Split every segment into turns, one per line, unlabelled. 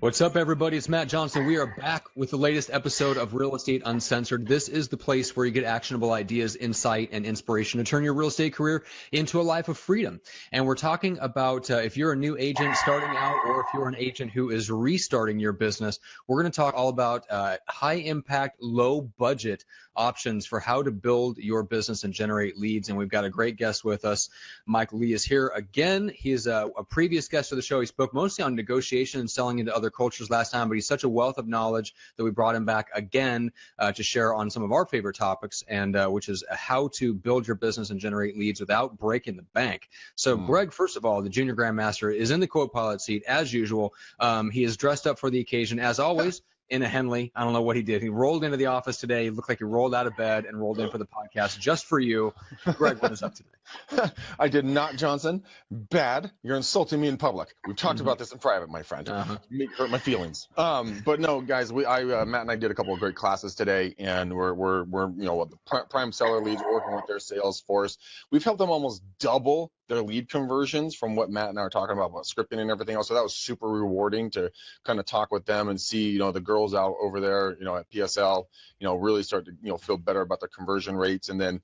What's up, everybody? It's Matt Johnson. We are back with the latest episode of Real Estate Uncensored. This is the place where you get actionable ideas, insight, and inspiration to turn your real estate career into a life of freedom. And we're talking about if you're a new agent starting out or if you're an agent who is restarting your business, we're going to talk all about high impact, low budget options for how to build your business and generate leads. And we've got a great guest with us. Mike Lee is here again. He is a previous guest of the show. He spoke mostly on negotiation and selling into other cultures last time, but he's such a wealth of knowledge that we brought him back again to share on some of our favorite topics, and which is how to build your business and generate leads without breaking the bank. So Greg, first of all, the junior grandmaster, is in the co-pilot seat as usual. He is dressed up for the occasion as always in a Henley. I don't know what he did. He rolled into the office today. He looked like he rolled out of bed and rolled in for the podcast just for you. Greg, what is up today?
I did not, Johnson. Bad. You're insulting me in public. We've talked about this in private, my friend. You hurt my feelings. But no, guys, Matt and I did a couple of great classes today, and we're the prime seller leads, working with their sales force. We've helped them almost double their lead conversions from what Matt and I are talking about scripting and everything else. So that was super rewarding to kind of talk with them and see, the girls out over there, at PSL, really start to, feel better about the conversion rates. And then,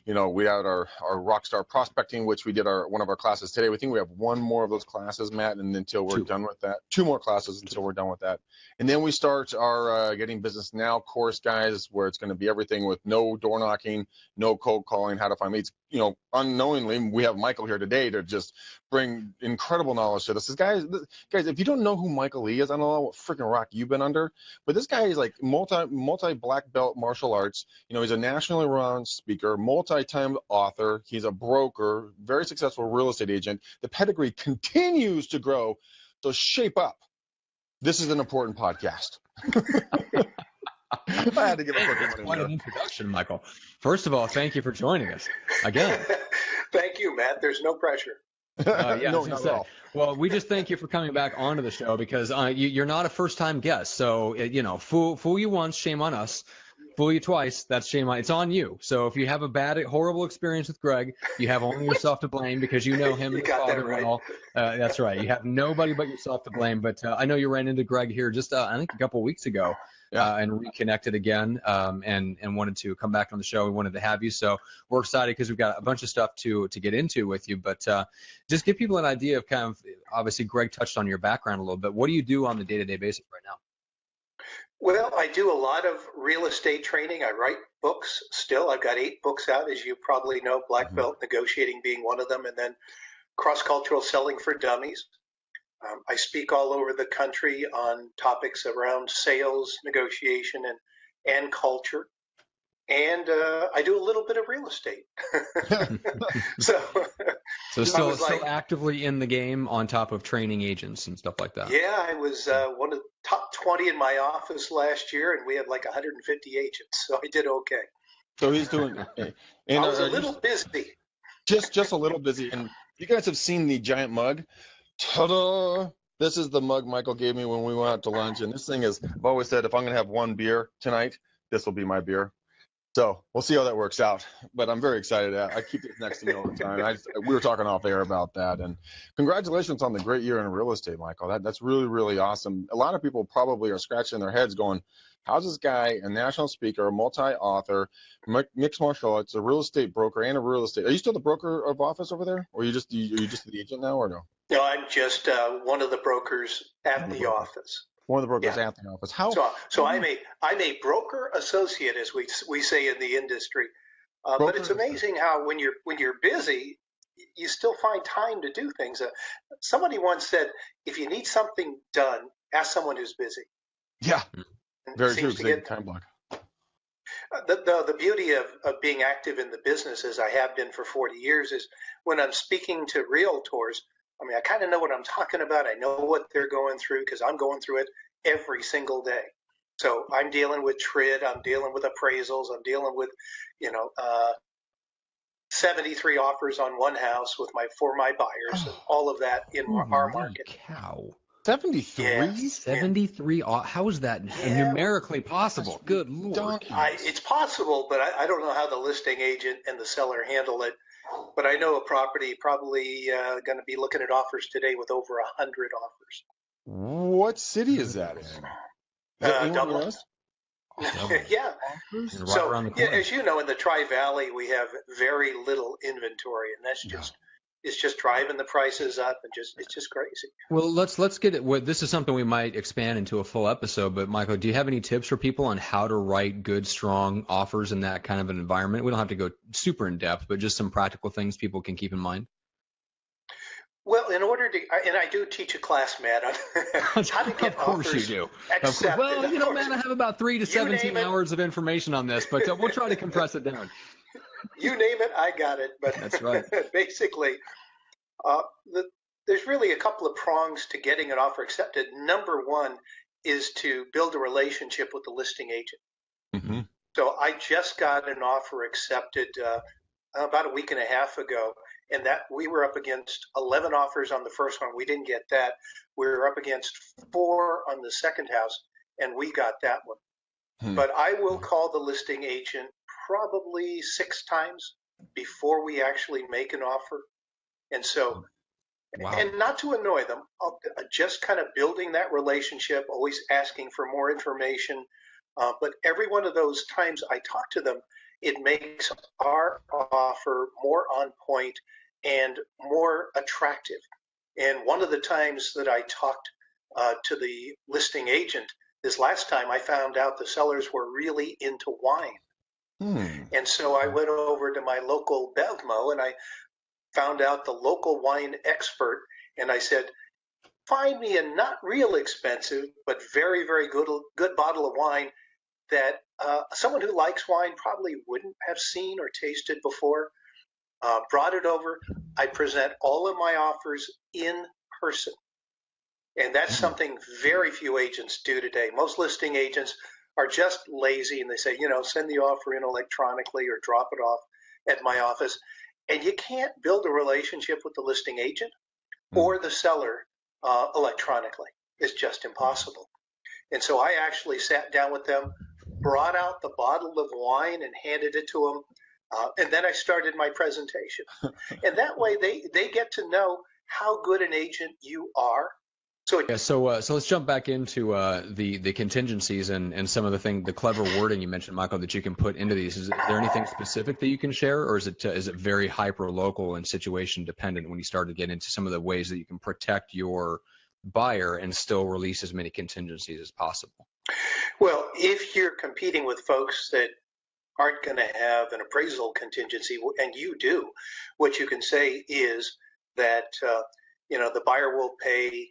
we had our rockstar prospecting, which we did one of our classes today. We think we have one more of those classes, Matt, and until we're done with that, two more classes until we're done with that. And then we start our Getting Business Now course, guys, where it's going to be everything with no door knocking, no cold calling, how to find leads. Unknowingly, we have Michael here today to just bring incredible knowledge to this. Guys, if you don't know who Michael Lee is, I don't know what freaking rock you've been under, but this guy is like multi black belt martial arts. He's a nationally renowned speaker, multi-time author. He's a broker, very successful real estate agent. The pedigree continues to grow. So shape up. This is an important podcast. I had to give a quick
Quite an introduction, Michael. First of all, thank you for joining us again.
Thank you, Matt. There's no pressure.
No, not at all. Well, we just thank you for coming back onto the show because you're not a first-time guest. So, fool you once, shame on us. Fool you twice, that's shame on. It's on you. So if you have a horrible experience with Greg, you have only yourself to blame because you know him and his father-in-law. Right. That's right. You have nobody but yourself to blame. But I know you ran into Greg here just I think a couple of weeks ago. And reconnected again, and wanted to come back on the show. We wanted to have you, so we're excited because we've got a bunch of stuff to get into with you. But just give people an idea of kind of, obviously, Greg touched on your background a little bit. What do you do on the day-to-day basis right now?
Well, I do a lot of real estate training. I write books still. I've got 8 books out, as you probably know, Black Belt Negotiating being one of them, and then Cross-Cultural Selling for Dummies. I speak all over the country on topics around sales, negotiation, and culture. And I do a little bit of real estate. so
still actively in the game on top of training agents and stuff like that.
Yeah, I was one of the top 20 in my office last year, and we had like 150 agents. So I did okay.
So he's doing
I was a little busy.
Just a little busy. And you guys have seen the giant mug. Ta-da! This is the mug Michael gave me when we went out to lunch, and this thing is, I've always said, if I'm going to have one beer tonight, this will be my beer. So we'll see how that works out, but I'm very excited. I keep this next to me all the time. We were talking off air about that, and congratulations on the great year in real estate, Michael. That's really, really awesome. A lot of people probably are scratching their heads going, how's this guy, a national speaker, a multi-author, mixed martial arts, a real estate broker, and a real estate? Are you still the broker of office over there, or are you just the agent now, or no?
No, I'm just one of the brokers at the office.
One of the brokers at the office.
So I'm a broker associate, as we say in the industry. But it's amazing how when you're busy, you still find time to do things. Somebody once said, if you need something done, ask someone who's busy.
Yeah, very true. Time block.
The beauty of being active in the business, as I have been for 40 years, is when I'm speaking to realtors, I kind of know what I'm talking about. I know what they're going through because I'm going through it every single day. So I'm dealing with TRID, I'm dealing with appraisals, I'm dealing with, 73 offers on one house for my buyers, and all of that in our market.
Cow.
73?
Yeah.
73? How is that numerically possible? Good Lord.
It's possible, but I don't know how the listing agent and the seller handle it. But I know a property probably going to be looking at offers today with over 100 offers.
What city is that in? Is that anywhere
Dublin.
else?
Yeah.
Right
So,
around the
yeah,
corner.
as you know, in the Tri-Valley, we have very little inventory, and that's just it's just driving the prices up, and it's just crazy.
Well, let's get it. This is something we might expand into a full episode. But Michael, do you have any tips for people on how to write good, strong offers in that kind of an environment? We don't have to go super in depth, but just some practical things people can keep in mind.
Well, in order to, and I do teach a class, Matt, on how to get
Of course
offers
you do.
accepted.
Well, you know, man, I have about 3 to 17
it.
hours of information on this, but we'll try to compress it down.
You name it, I got it. But
That's right.
basically, there's really a couple of prongs to getting an offer accepted. Number one is to build a relationship with the listing agent.
Mm-hmm.
So I just got an offer accepted about a week and a half ago, and that we were up against 11 offers on the first one. We didn't get that. We were up against 4 on the second house, and we got that one. But I will call the listing agent probably 6 times before we actually make an offer. And so, and not to annoy them, just kind of building that relationship, always asking for more information. But every one of those times I talk to them, it makes our offer more on point and more attractive. And one of the times that I talked to the listing agent, this last time, I found out the sellers were really into wine. And so I went over to my local BevMo and I found out the local wine expert. And I said, find me a not real expensive, but very, very good bottle of wine that someone who likes wine probably wouldn't have seen or tasted before. Brought it over. I present all of my offers in person. And that's something very few agents do today. Most listing agents are just lazy and they say, send the offer in electronically or drop it off at my office. And you can't build a relationship with the listing agent or the seller electronically. It's just impossible. And so I actually sat down with them, brought out the bottle of wine and handed it to them. And then I started my presentation. And that way they get to know how good an agent you are.
So let's jump back into the contingencies and some of the clever wording you mentioned, Michael, that you can put into these. Is there anything specific that you can share, or is it very hyper local and situation dependent when you start to get into some of the ways that you can protect your buyer and still release as many contingencies as possible?
Well, if you're competing with folks that aren't going to have an appraisal contingency, and you do, what you can say is that the buyer will pay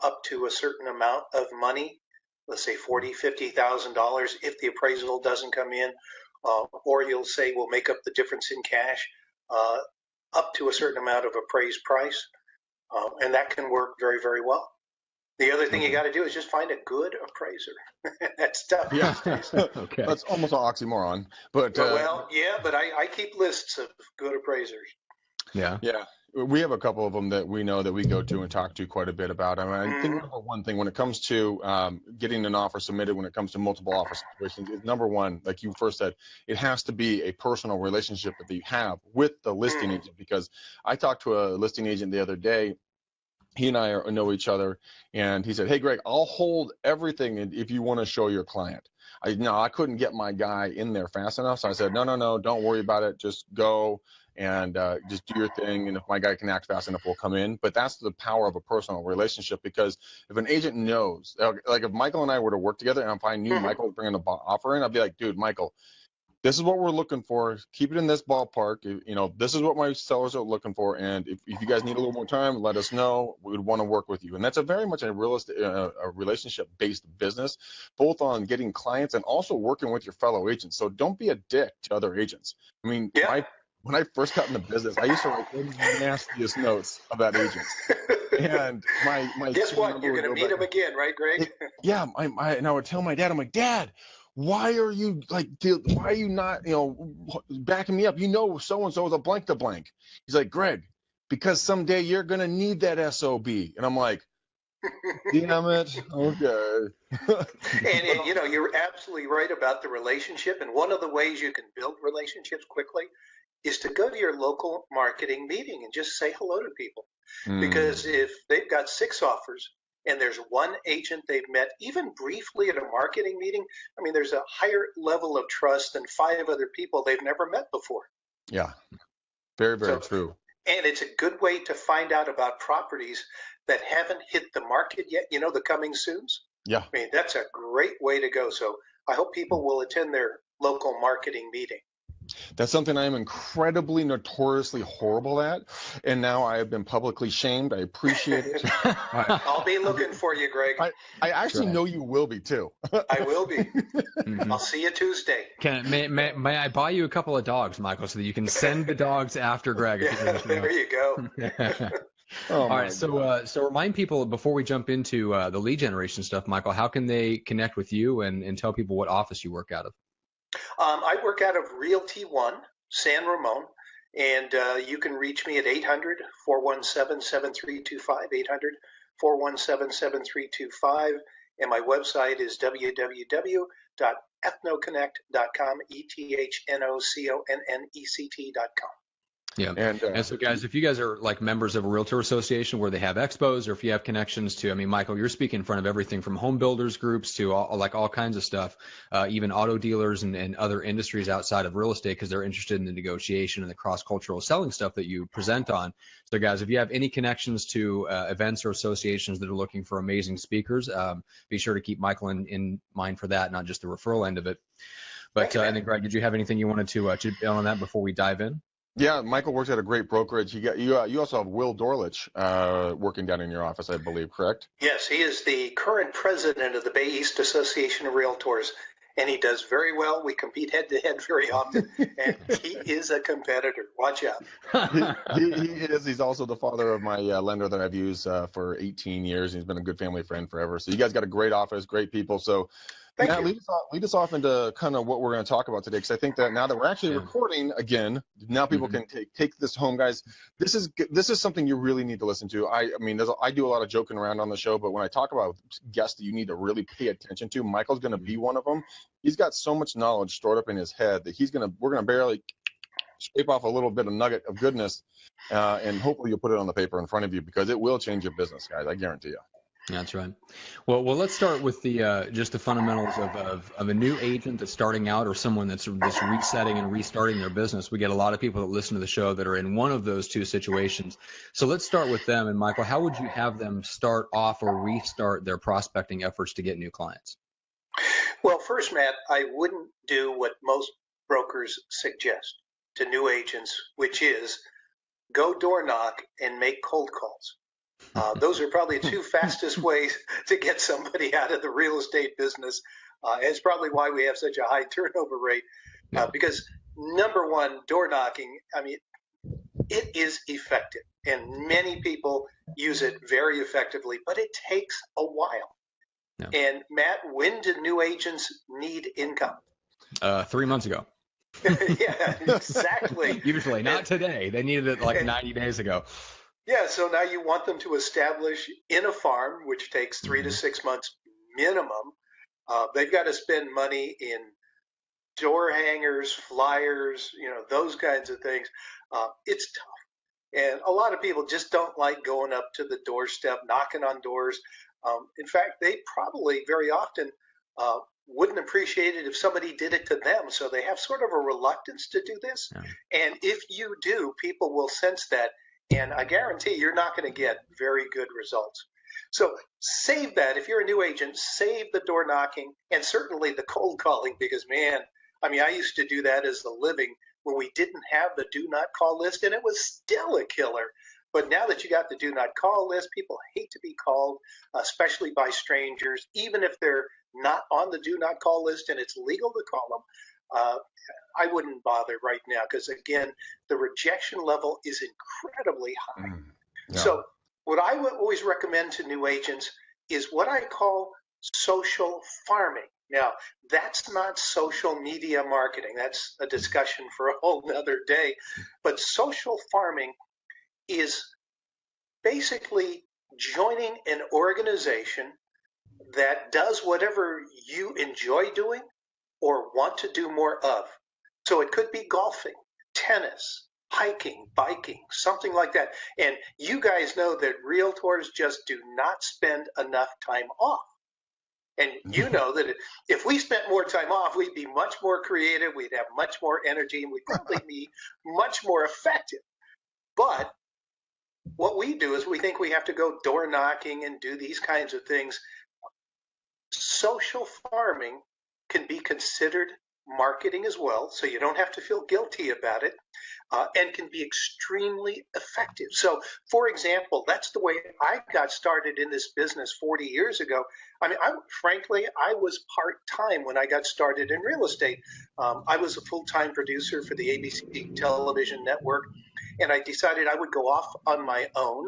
up to a certain amount of money, let's say $40,000-$50,000 if the appraisal doesn't come in, or you'll say we'll make up the difference in cash up to a certain amount of appraised price, and that can work very, very well. The other thing you got to do is just find a good appraiser. That's tough.
Yeah. Okay. That's almost an oxymoron. But
but I keep lists of good appraisers.
Yeah. We have a couple of them that we know that we go to and talk to quite a bit about. I mean, I think number one thing when it comes to getting an offer submitted, when it comes to multiple offer situations, is number one, like you first said, it has to be a personal relationship that you have with the listing agent. Because I talked to a listing agent the other day. He and I know each other, and he said, "Hey, Greg, I'll hold everything if you want to show your client." I couldn't get my guy in there fast enough, so I said, no, don't worry about it. Just go and just do your thing, and if my guy can act fast enough, we'll come in. But that's the power of a personal relationship, because if an agent knows, like if Michael and I were to work together, and if I knew Michael was bringing an offer in, I'd be like, dude, Michael, this is what we're looking for. Keep it in this ballpark. This is what my sellers are looking for. And if you guys need a little more time, let us know. We would want to work with you. And that's very much a relationship-based business, both on getting clients and also working with your fellow agents. So don't be a dick to other agents. I mean, when I first got into business, I used to write the nastiest notes about agents. And my
guess what? You're going to meet them again, right, Greg?
Yeah. And I would tell my dad, I'm like, Dad, why are you not, backing me up? So-and-so is a blank to blank. He's like, Greg, because someday you're going to need that SOB. And I'm like, damn it. Okay.
and you're absolutely right about the relationship. And one of the ways you can build relationships quickly is to go to your local marketing meeting and just say hello to people.
Mm.
Because if they've got 6 offers and there's one agent they've met, even briefly at a marketing meeting, I mean, there's a higher level of trust than 5 other people they've never met before.
Yeah, very, very true.
And it's a good way to find out about properties that haven't hit the market yet, you know, the coming soons.
Yeah.
I mean, that's a great way to go. So I hope people will attend their local marketing meeting.
That's something I am incredibly, notoriously horrible at, and now I have been publicly shamed. I appreciate it.
I'll be looking for you, Greg.
I actually know you will be too.
I will be. I'll see you Tuesday.
May I buy you a couple of dogs, Michael, so that you can send the dogs after Greg?
Yeah, there you go.
All right, so remind people before we jump into the lead generation stuff, Michael, how can they connect with you and tell people what office you work out of?
I work out of Realty One, San Ramon, and you can reach me at 800-417-7325, 800-417-7325, and my website is www.ethnoconnect.com, ethnoconnect.com.
Yeah. And so, guys, if you guys are like members of a realtor association where they have expos, or if you have connections to, I mean, Michael, you're speaking in front of everything from home builders groups to all kinds of stuff, even auto dealers and other industries outside of real estate, because they're interested in the negotiation and the cross-cultural selling stuff that you present on. So, guys, if you have any connections to events or associations that are looking for amazing speakers, be sure to keep Michael in mind for that, not just the referral end of it. But and then, Greg, did you have anything you wanted to chip in on that before we dive in?
Yeah, Michael works at a great brokerage. You also have Will Dorlich working down in your office, I believe, correct?
Yes, he is the current president of the Bay East Association of Realtors, and he does very well. We compete head-to-head very often, and he is a competitor. Watch out.
He is. He's also the father of my lender that I've used for 18 years. He's been a good family friend forever. So you guys got a great office, great people. So Matt, lead us off into kind of what we're going to talk about today, because I think that now that we're actually recording again, now people can take this home, guys. This is something you really need to listen to. I mean, I do a lot of joking around on the show, but when I talk about guests that you need to really pay attention to, Michael's going to be one of them. He's got so much knowledge stored up in his head that we're going to barely scrape off a little bit of nugget of goodness, and hopefully you'll put it on the paper in front of you, because it will change your business, guys. I guarantee you.
That's right. Well, let's start with the just the fundamentals of a new agent that's starting out, or someone that's just resetting and restarting their business. We get a lot of people that listen to the show that are in one of those two situations. So let's start with them. And Michael, how would you have them start off or restart their prospecting efforts to get new clients?
Well, first, Matt, I wouldn't do what most brokers suggest to new agents, which is go door knock and make cold calls. Those are probably the 2 fastest ways to get somebody out of the real estate business. It's probably why we have such a high turnover rate, because number one, door knocking, I mean, it is effective, and many people use it very effectively, but it takes a while. Yeah. And Matt, when do new agents need income?
3 months ago.
Yeah, exactly.
Usually, not today. They needed it like 90 days ago.
Yeah, so now you want them to establish in a farm, which takes 3 to 6 months minimum. They've got to spend money in door hangers, flyers, those kinds of things. It's tough. And a lot of people just don't like going up to the doorstep, knocking on doors. In fact, they probably very often wouldn't appreciate it if somebody did it to them. So they have sort of a reluctance to do this. Yeah. And if you do, people will sense that. And I guarantee you're not going to get very good results. So save that. If you're a new agent, save the door knocking and certainly the cold calling, because, man, I mean, I used to do that as a living when we didn't have the do not call list, and it was still a killer. But now that you got the do not call list, people hate to be called, especially by strangers, even if they're not on the do not call list and it's legal to call them. I wouldn't bother right now, because, again, the rejection level is incredibly high. Yeah. So what I would always recommend to new agents is what I call social farming. Now, that's not social media marketing. That's a discussion for a whole nother day. But social farming is basically joining an organization that does whatever you enjoy doing or want to do more of. So it could be golfing. tennis, hiking, biking, something like that. And you guys know that realtors just do not spend enough time off. And you know that if we spent more time off, we'd be much more creative, we'd have much more energy, and we'd probably be much more effective. But what we do is we think we have to go door knocking and do these kinds of things. Social farming can be considered marketing as well, so you don't have to feel guilty about it, and can be extremely effective. So, for example, that's the way I got started in this business 40 years ago. I mean, frankly, I was part-time when I got started in real estate. I was a full-time producer for the ABC television network, and I decided I would go off on my own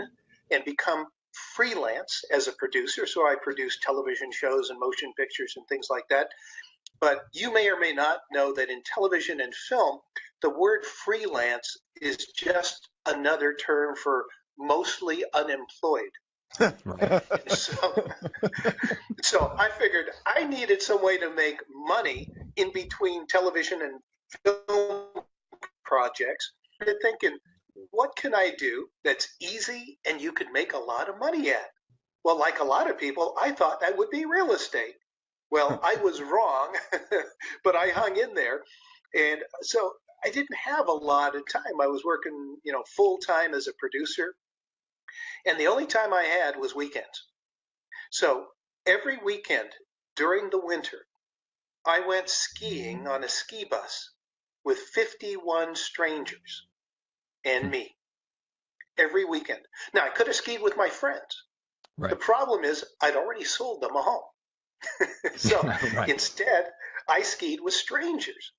and become freelance as a producer. So I produced television shows and motion pictures and things like that. But you may or may not know that in television and film, the word freelance is just another term for mostly unemployed. So I figured I needed some way to make money in between television and film projects. And thinking, what can I do that's easy and you could make a lot of money at? Well, like a lot of people, I thought that would be real estate. Well, I was wrong, but I hung in there. And so I didn't have a lot of time. I was working, full time as a producer. And the only time I had was weekends. So every weekend during the winter, I went skiing on a ski bus with 51 strangers and me every weekend. Now, I could have skied with my friends. Right. The problem is I'd already sold them a home. So right. Instead, I skied with strangers.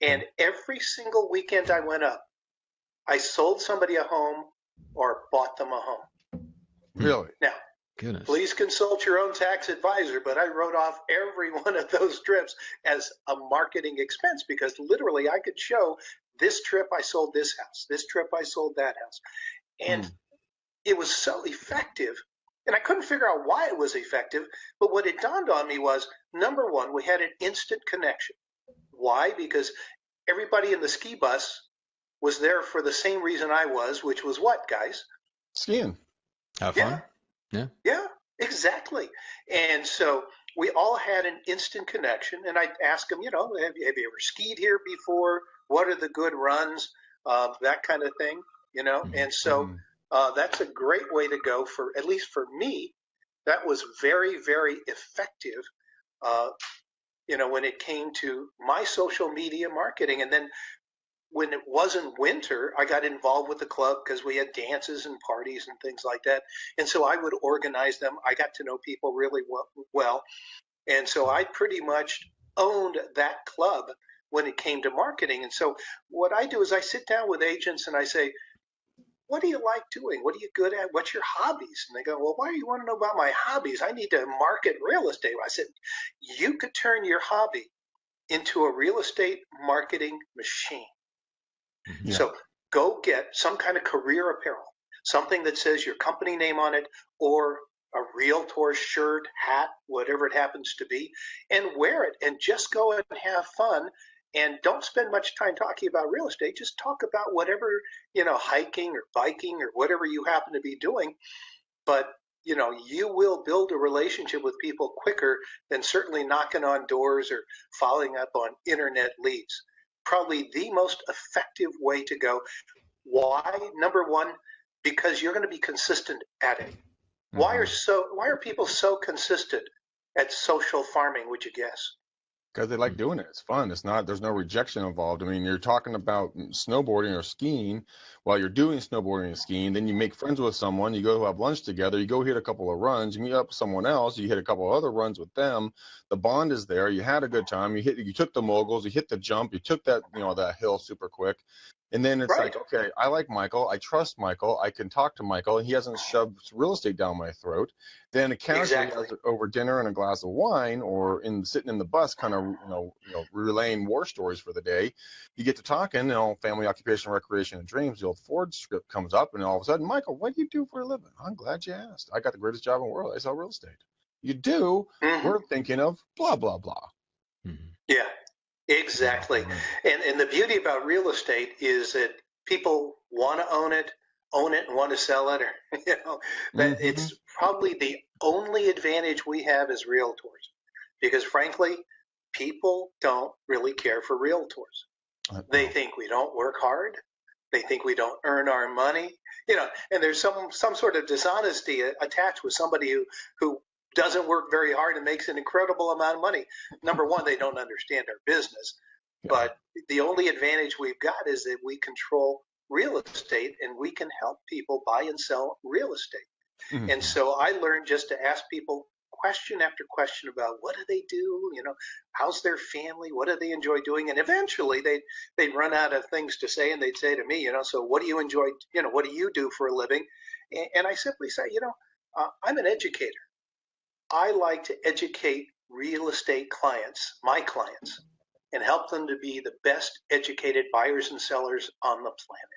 And every single weekend I went up, I sold somebody a home or bought them a home.
Really?
Now, goodness. Please consult your own tax advisor, but I wrote off every one of those trips as a marketing expense because literally I could show this trip I sold this house, this trip I sold that house. And it was so effective. And I couldn't figure out why it was effective, but what it dawned on me was, number one, we had an instant connection. Why? Because everybody in the ski bus was there for the same reason I was, which was what, guys?
Skiing.
Have fun.
Yeah, exactly. And so we all had an instant connection, and I'd ask them, have you ever skied here before? What are the good runs? That kind of thing, And so that's a great way to go for, at least for me, that was very, very effective, when it came to my social media marketing. And then when it wasn't winter, I got involved with the club because we had dances and parties and things like that. And so I would organize them. I got to know people really well. And so I pretty much owned that club when it came to marketing. And so what I do is I sit down with agents and I say, what do you like doing? What are you good at? What's your hobbies? And they go, well, why do you want to know about my hobbies? I need to market real estate. I said, you could turn your hobby into a real estate marketing machine. Yeah. So go get some kind of career apparel, something that says your company name on it, or a realtor shirt, hat, whatever it happens to be, and wear it and just go and have fun. And don't spend much time talking about real estate. Just talk about whatever, hiking or biking or whatever you happen to be doing. But, you will build a relationship with people quicker than certainly knocking on doors or following up on internet leads. Probably the most effective way to go. Why? Number one, because you're going to be consistent at it. Mm-hmm. Why are people so consistent at social farming, would you guess?
Because they like doing it. It's fun. There's no rejection involved. I mean, you're talking about snowboarding or skiing while you're doing snowboarding and skiing. Then you make friends with someone. You go have lunch together. You go hit a couple of runs. You meet up with someone else. You hit a couple of other runs with them. The bond is there. You had a good time. You took the moguls. You hit the jump. You took that, that hill super quick. And then it's right. Like, okay, I like Michael. I trust Michael. I can talk to Michael. And he hasn't shoved real estate down my throat. Then occasionally over dinner and a glass of wine or sitting in the bus kind of, relaying war stories for the day, you get to talking, family, occupation, recreation, and dreams. The old Ford script comes up and all of a sudden, Michael, what do you do for a living? I'm glad you asked. I got the greatest job in the world. I sell real estate. You do. Mm-hmm. We're thinking of blah, blah, blah.
Mm-hmm. Yeah. Exactly. And the beauty about real estate is that people want to own it and want to sell it, or that it's probably the only advantage we have as realtors, because frankly, people don't really care for realtors. They think we don't work hard. They think we don't earn our money, and there's some sort of dishonesty attached with somebody who doesn't work very hard and makes an incredible amount of money. Number one, they don't understand our business. Yeah. But the only advantage we've got is that we control real estate, and we can help people buy and sell real estate. Mm-hmm. And so I learned just to ask people question after question about what do they do, how's their family, what do they enjoy doing, and eventually they'd run out of things to say, and they'd say to me, so what do you enjoy, what do you do for a living? And I simply say, I'm an educator. I like to educate real estate clients, my clients, and help them to be the best educated buyers and sellers on the planet.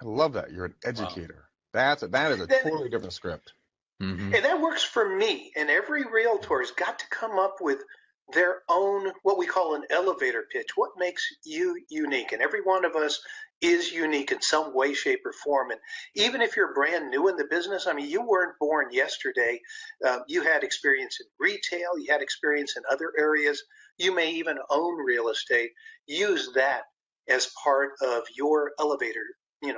I love that. You're an educator. Wow. That is a totally different script.
Mm-hmm. And that works for me. And every realtor has got to come up with their own, what we call an elevator pitch. What makes you unique? And every one of us is unique in some way, shape, or form. And even if you're brand new in the business, you weren't born yesterday. You had experience in retail. You had experience in other areas. You may even own real estate. Use that as part of your elevator,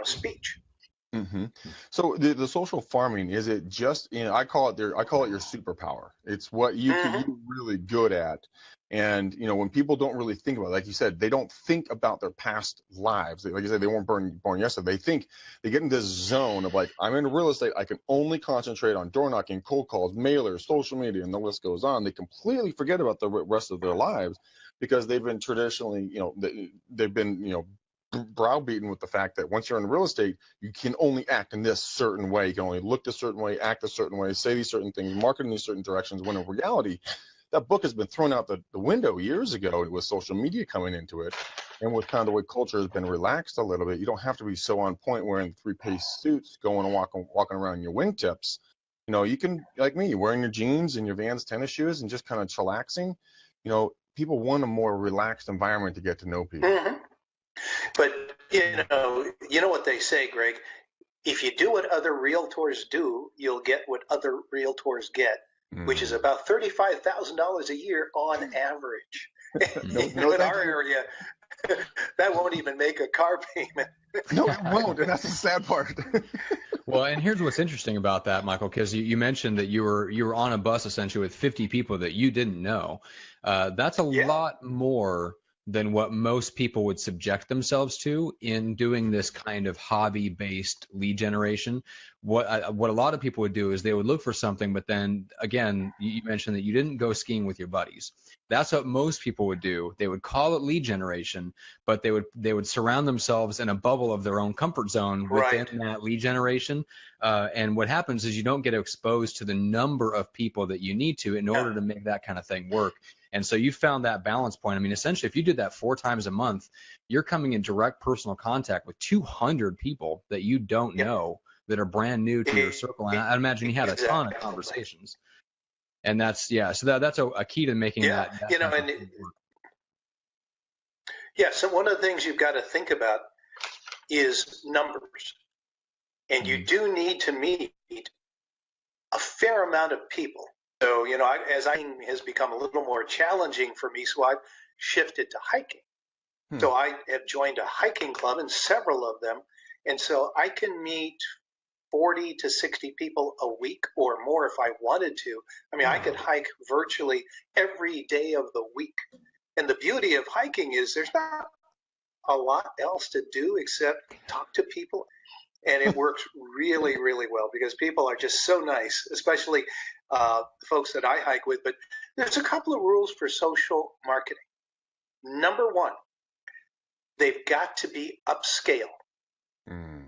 speech.
Mm-hmm. So the social farming, is it just, I call it your superpower. It's what you're really good at. And, when people don't really think about it, like you said, they don't think about their past lives. Like you said, they weren't born yesterday. They get in this zone of like, I'm in real estate. I can only concentrate on door knocking, cold calls, mailers, social media, and the list goes on. They completely forget about the rest of their lives because they've been traditionally, they've been, browbeaten with the fact that once you're in real estate, you can only act in this certain way. You can only look a certain way, act a certain way, say these certain things, market in these certain directions, when in reality, that book has been thrown out the window years ago with social media coming into it. And with kind of the way culture has been relaxed a little bit, you don't have to be so on point wearing three-piece suits, going and walking around in your wingtips. You can, like me, wearing your jeans and your Vans tennis shoes and just kind of chillaxing. People want a more relaxed environment to get to know people.
Mm-hmm. But, you know what they say, Greg, if you do what other realtors do, you'll get what other realtors get, which is about $35,000 a year on average. In our area, that won't even make a car payment.
No, it won't, and that's the sad part.
Well, and here's what's interesting about that, Michael, because you mentioned that you were on a bus essentially with 50 people that you didn't know. That's a lot more than what most people would subject themselves to in doing this kind of hobby-based lead generation. What a lot of people would do is they would look for something, but then again, you mentioned that you didn't go skiing with your buddies. That's what most people would do. They would call it lead generation, but they would surround themselves in a bubble of their own comfort zone within that lead generation. And what happens is you don't get exposed to the number of people that you need to in order to make that kind of thing work. And so you found that balance point. Essentially, if you did that 4 times a month, you're coming in direct personal contact with 200 people that you don't know that are brand new to your circle. And I imagine you had a ton of conversations. And that's, so that's a key to making that work.
So one of the things you've got to think about is numbers. And you do need to meet a fair amount of people. So, as hiking has become a little more challenging for me, so I've shifted to hiking. So I have joined a hiking club, and several of them, and so I can meet 40 to 60 people a week or more if I wanted to. I could hike virtually every day of the week. And the beauty of hiking is there's not a lot else to do except talk to people. And it works really, really well because people are just so nice, especially the folks that I hike with. But there's a couple of rules for social marketing. Number one, they've got to be upscale.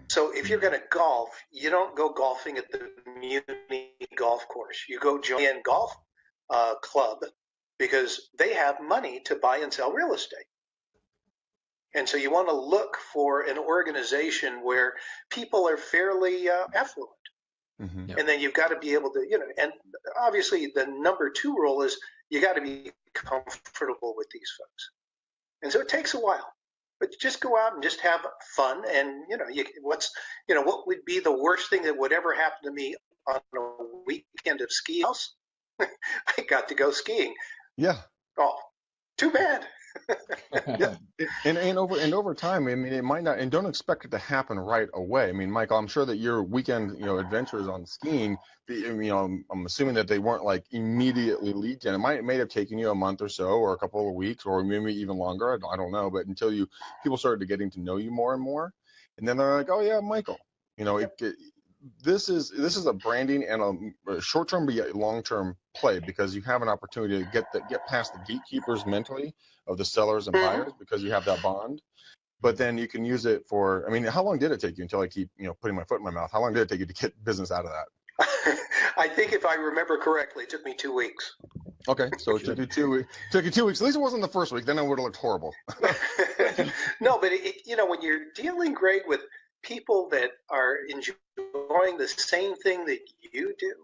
So if you're going to golf, you don't go golfing at the Muni golf course. You go join a golf club because they have money to buy and sell real estate. And so you want to look for an organization where people are fairly affluent. And then you've got to be able to, and obviously the number 2 rule is you got to be comfortable with these folks. And so it takes a while. But just go out and just have fun. And, what would be the worst thing that would ever happen to me on a weekend of ski house? I got to go skiing.
Yeah.
Oh, too bad.
Yeah, and over time, I mean, it might not, and don't expect it to happen right away. I mean, Michael, I'm sure that your weekend, adventures on skiing, I'm assuming that they weren't like immediately lead gen. It may have taken you a month or so, or a couple of weeks, or maybe even longer. I don't know, but until people started getting to know you more and more, and then they're like, oh yeah, Michael, this is a branding and a short-term but yet long-term play, because you have an opportunity to get past the gatekeepers mentally of the sellers and buyers, because you have that bond. But then you can use it for, I mean, how long did it take you, until I keep putting my foot in my mouth, how long did it take you to get business out of that?
I think if I remember correctly, it took me 2 weeks.
Okay, so it took you 2 weeks. Took you 2 weeks. At least it wasn't the first week. Then it would have looked horrible.
No, but when you're dealing, Greg, with people that are enjoying the same thing that you do,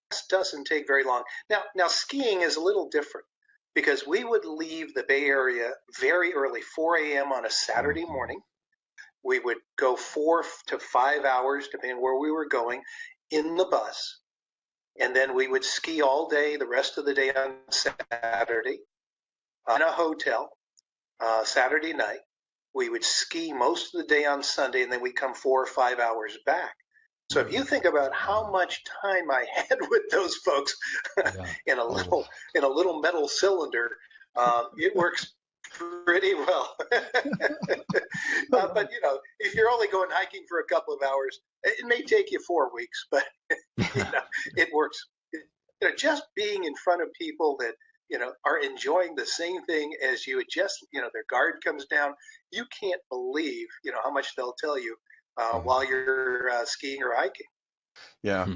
this doesn't take very long. Now skiing is a little different, because we would leave the Bay Area very early, 4 a.m. on a Saturday morning. We would go 4 to 5 hours, depending where we were going, in the bus. And then we would ski all day, the rest of the day on Saturday, in a hotel, Saturday night. We would ski most of the day on Sunday, and then we'd come 4 or 5 hours back. So if you think about how much time I had with those folks in a little metal cylinder, it works pretty well. But if you're only going hiking for a couple of hours, it may take you 4 weeks, but it works. Just being in front of people that are enjoying the same thing as you, their guard comes down. You can't believe how much they'll tell you while you're skiing or hiking.
Yeah,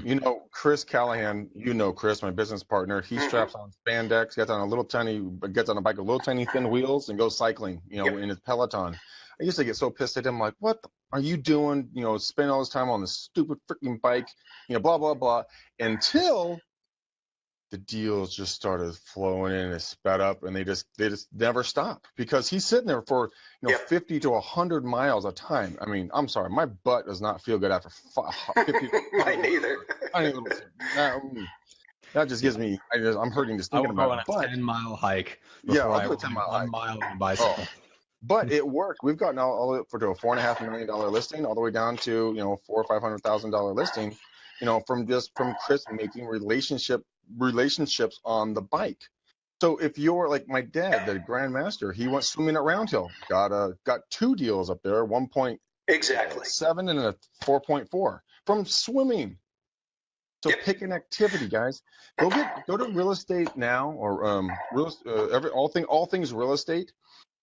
Chris Callahan, Chris, my business partner, he straps on spandex, gets on a bike with little tiny thin wheels, and goes cycling, in his Peloton. I used to get so pissed at him, like, what are you doing? Spending all this time on this stupid freaking bike, blah, blah, blah, until the deals just started flowing in and sped up, and they just never stop, because he's sitting there for 50 to 100 miles a time. I mean, I'm sorry, my butt does not feel good after 50.
Mine neither.
That just gives me. I'm hurting just thinking about it.
I would go on a 10-mile hike.
I'll do a 10-mile hike.
1 mile on a bicycle.
Oh. But it worked. We've gotten all the way up to a $4.5 million listing, all the way down to $400,000 or $500,000 listing. From Chris making relationships on the bike. So if you're like my dad, the grandmaster, he went swimming at Round Hill, got 2 deals up there, 1.7 and a 4.4 from swimming. So pick an activity, guys. Go to Real Estate Now, or all things real estate.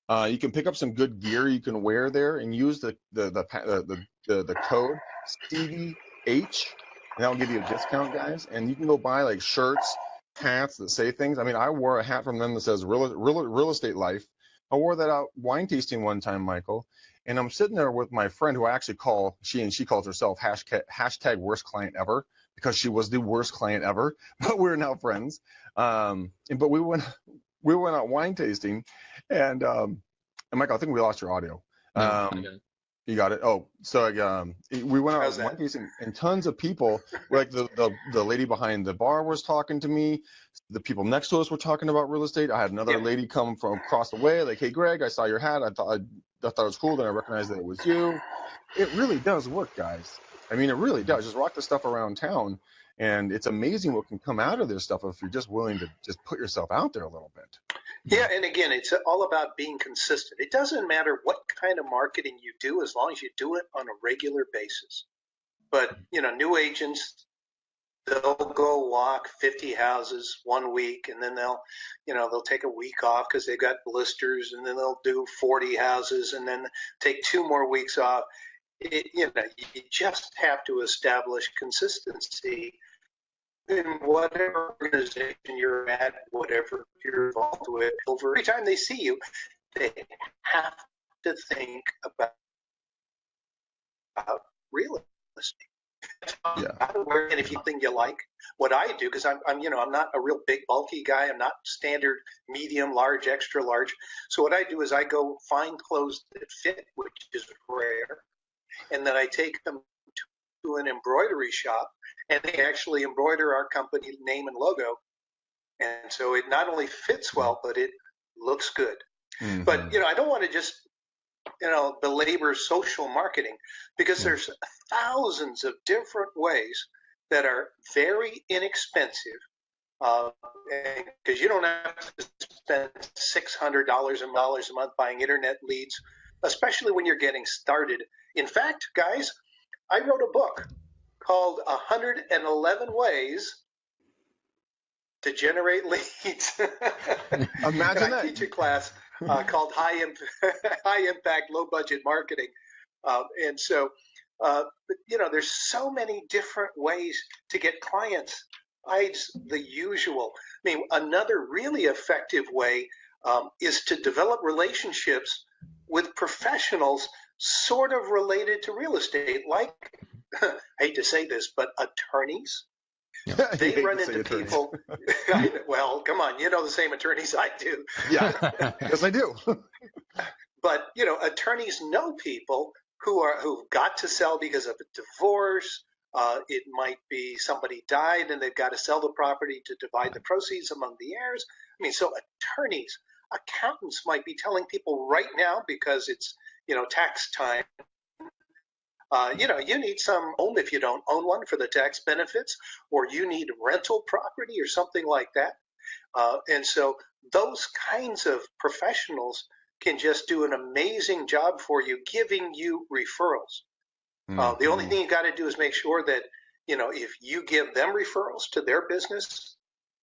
You can pick up some good gear you can wear there, and use the code Stevie H. And that'll give you a discount, guys. And you can go buy like shirts, hats that say things. I mean, I wore a hat from them that says real estate life. I wore that out wine tasting one time, Michael. And I'm sitting there with my friend, who I actually call, she calls herself hashtag worst client ever, because she was the worst client ever. But we're now friends. But we went out wine tasting, and Michael, I think we lost your audio. You got it. Oh, so we went out wine tasting, and tons of people, like the lady behind the bar was talking to me. The people next to us were talking about real estate. I had another lady come from across the way, like, "Hey, Greg, I saw your hat. I thought it was cool. Then I recognized that it was you." It really does work, guys. I mean, it really does. Just rock the stuff around town, and it's amazing what can come out of this stuff if you're just willing to just put yourself out there a little bit.
Yeah, and again, it's all about being consistent. It doesn't matter what kind of marketing you do, as long as you do it on a regular basis. But, new agents, they'll go walk 50 houses 1 week, and then they'll take a week off because they've got blisters, and then they'll do 40 houses and then take 2 more weeks off. You just have to establish consistency in whatever organization you're at, whatever you're involved with. Every time they see you, they have to think about real estate. Wear anything you like. What I do, because I'm not a real big bulky guy. I'm not standard medium, large, extra large. So what I do is I go find clothes that fit, which is rare, and then I take them to an embroidery shop, and they actually embroider our company name and logo. And so it not only fits well, but it looks good. Mm-hmm. But I don't want to just belabor social marketing, because there's thousands of different ways that are very inexpensive, because you don't have to spend $600 a month buying internet leads, especially when you're getting started. In fact, guys, I wrote a book called 111 Ways to Generate Leads.
Imagine that.
I teach a class called High Impact, Low Budget Marketing. And so, there's so many different ways to get clients besides the usual. I mean, another really effective way is to develop relationships with professionals sort of related to real estate, like, I hate to say this, but attorneys. Yeah. They run into people. Well, come on, the same attorneys I do.
Yeah, yes, I do.
But attorneys know people who've got to sell because of a divorce. It might be somebody died and they've got to sell the property to divide the proceeds among the heirs. I mean, so attorneys, accountants might be telling people right now, because it's tax time. You need some home if you don't own one for the tax benefits, or you need rental property or something like that. And so those kinds of professionals can just do an amazing job for you, giving you referrals. Mm-hmm. The only thing you got to do is make sure that, if you give them referrals to their business,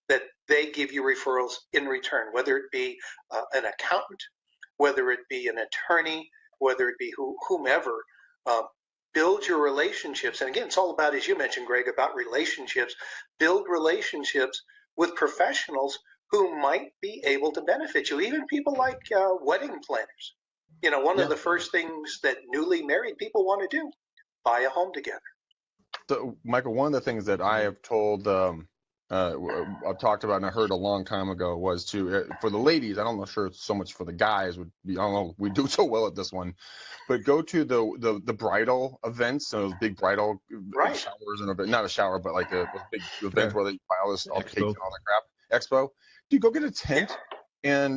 that they give you referrals in return, whether it be an accountant, whether it be an attorney, whether it be whomever. Build your relationships. And again, it's all about, as you mentioned, Greg, about relationships. Build relationships with professionals who might be able to benefit you, even people like wedding planners. One of the first things that newly married people want to do, buy a home together.
So, Michael, one of the things that I have told, I've talked about and I heard a long time ago was for the ladies, I don't know sure it's so much for the guys, I don't know, we do so well at this one, but go to the bridal events, those big bridal showers, and not a shower, but like those big events where they buy all the cakes and all that crap, expo. Dude, go get a tent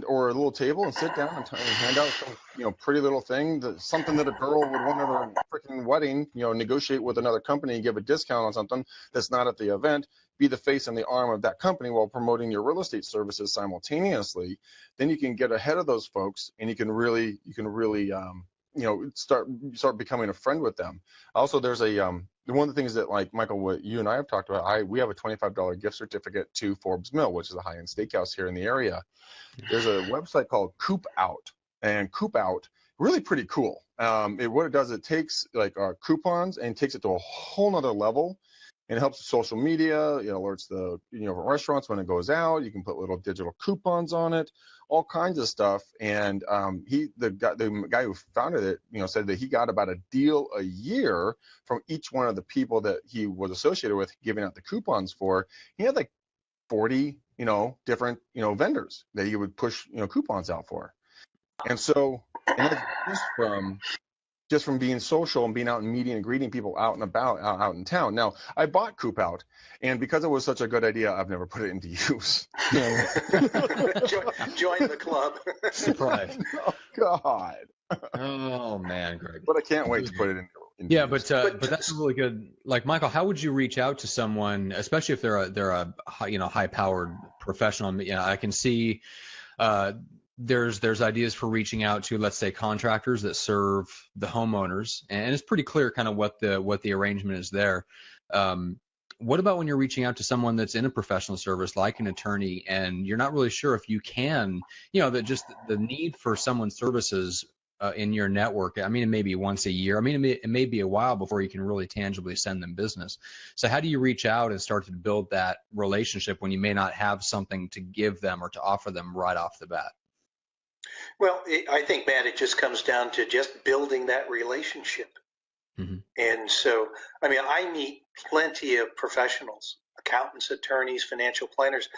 or a little table and sit down and hand out some, pretty little thing, something that a girl would want at her freaking wedding, negotiate with another company and give a discount on something that's not at the event. Be the face and the arm of that company while promoting your real estate services simultaneously. Then you can get ahead of those folks, and you can really start becoming a friend with them. Also, there's one of the things that, like Michael, what you and I have talked about, we have a $25 gift certificate to Forbes Mill, which is a high-end steakhouse here in the area. There's a website called Coop Out, and Coop Out, really pretty cool. What it does, it takes coupons and takes it to a whole nother level. And it helps with social media. It alerts the restaurants when it goes out. You can put little digital coupons on it, all kinds of stuff. And the guy who founded it, said that he got about a deal a year from each one of the people that he was associated with, giving out the coupons for. He had like 40, different, vendors that he would push, coupons out for. And so, just from being social and being out and meeting and greeting people out and about, out in town. Now, I bought Coop Out, and because it was such a good idea, I've never put it into use.
Join the club.
Surprise.
Oh, God.
Oh, man, Greg.
But I can't wait to put it into
use. But that's really good. Like, Michael, how would you reach out to someone, especially if they're a high-powered professional? I can see there's ideas for reaching out to, let's say, contractors that serve the homeowners, and it's pretty clear kind of what the arrangement is there. What about when you're reaching out to someone that's in a professional service like an attorney, and you're not really sure if you can, that just the need for someone's services in your network? I mean, it may be once a year. I mean, it may be a while before you can really tangibly send them business. So how do you reach out and start to build that relationship when you may not have something to give them or to offer them right off the bat?
Well, I think, Matt, it just comes down to just building that relationship.
Mm-hmm.
And so, I mean, I meet plenty of professionals, accountants, attorneys, financial planners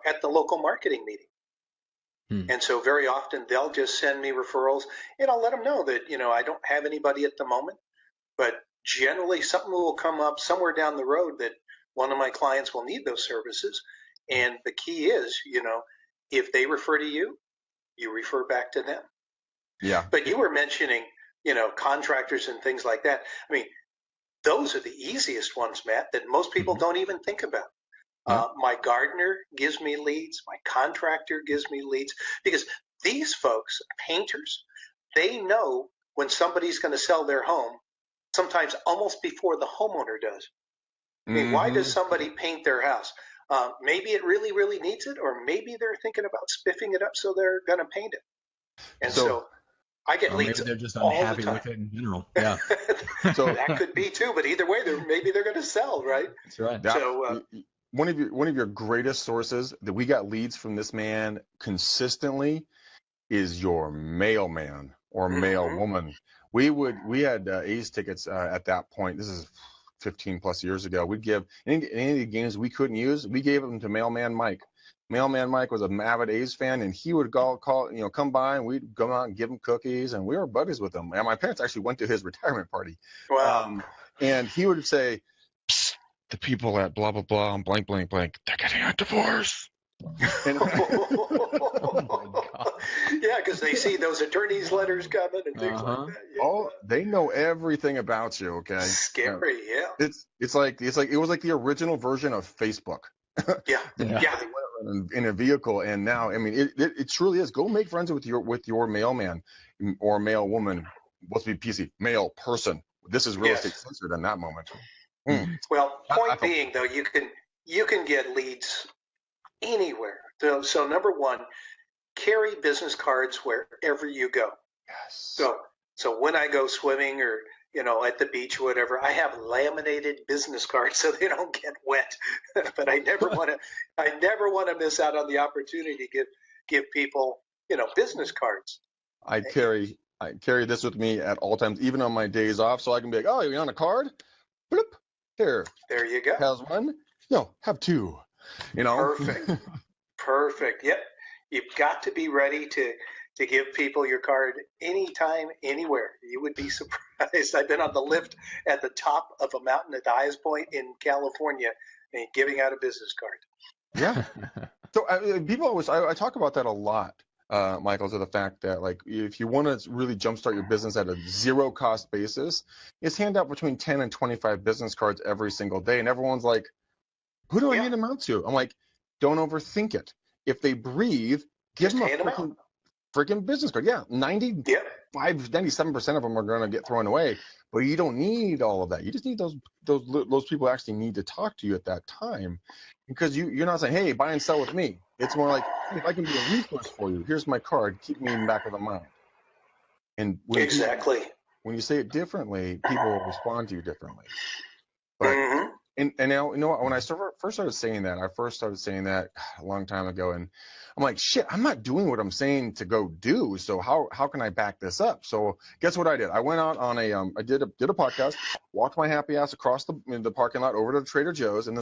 at the local marketing meeting.
Hmm.
And so very often they'll just send me referrals, and I'll let them know that, I don't have anybody at the moment, but generally something will come up somewhere down the road that one of my clients will need those services. And the key is, if they refer to you, you refer back to them.
Yeah.
But you were mentioning, contractors and things like that. I mean, those are the easiest ones, Matt, that most people don't even think about. My gardener gives me leads. My contractor gives me leads, because these folks, painters, they know when somebody's going to sell their home, sometimes almost before the homeowner does. I mean, why does somebody paint their house? Maybe it really, really needs it, or maybe they're thinking about spiffing it up, so they're going to paint it. And so I get leads.
Maybe they're just
all
unhappy
the time.
with it in general. Yeah.
So that could be too, but either way, maybe they're going to sell, right?
That's right.
So
one of your greatest sources that we got leads from this man consistently is your mailman or mailwoman. We had A's tickets at that point. This is 15 plus years ago. We'd give any of the games we couldn't use, we gave them to Mailman Mike. Mailman Mike was an avid A's fan, and he would come by, and we'd go out and give him cookies, and we were buddies with him. And my parents actually went to his retirement party.
Wow.
And he would say, "Psst, the people at blah blah blah and blank blank blank, they're getting a divorce." And,
yeah, because they see those attorneys' letters coming and things like that. Yeah.
Oh, they know everything about you. Okay.
Scary, yeah.
It was like the original version of Facebook.
Yeah.
In a vehicle, and now, I mean, it truly is. Go make friends with your mailman or mailwoman. What's be PC? Mail person. This is real estate censored in that moment.
Well, point being though, you can get leads anywhere. So number one, carry business cards wherever you go.
Yes.
So when I go swimming or at the beach or whatever, I have laminated business cards so they don't get wet. But I never want to miss out on the opportunity to give people business cards.
I carry this with me at all times, even on my days off, so I can be like, oh, you on a card? Bloop. Here.
There you go.
Has one? No, have two.
Perfect. Yep. You've got to be ready to give people your card anytime, anywhere. You would be surprised. I've been on the lift at the top of a mountain at the highest point in California and giving out a business card.
Yeah. So people always, I talk about that a lot, Michael, to the fact that, like, if you want to really jumpstart your business at a zero cost basis, is hand out between 10 and 25 business cards every single day. And everyone's like, who do I need them out to? I'm like, don't overthink it. If they breathe, give them a freaking business card. Yeah, 97% of them are going to get thrown away, but you don't need all of that. You just need those people actually need to talk to you at that time, because you're not saying, hey, buy and sell with me. It's more like, hey, if I can be a resource for you, here's my card. Keep me in the back of the mind. And when you say it differently, people will respond to you differently. But and now, when I first started saying that, a long time ago, and I'm like, shit, I'm not doing what I'm saying to go do. So how can I back this up? So guess what I did? I went out on I did a podcast, walked my happy ass across the parking lot over to Trader Joe's, and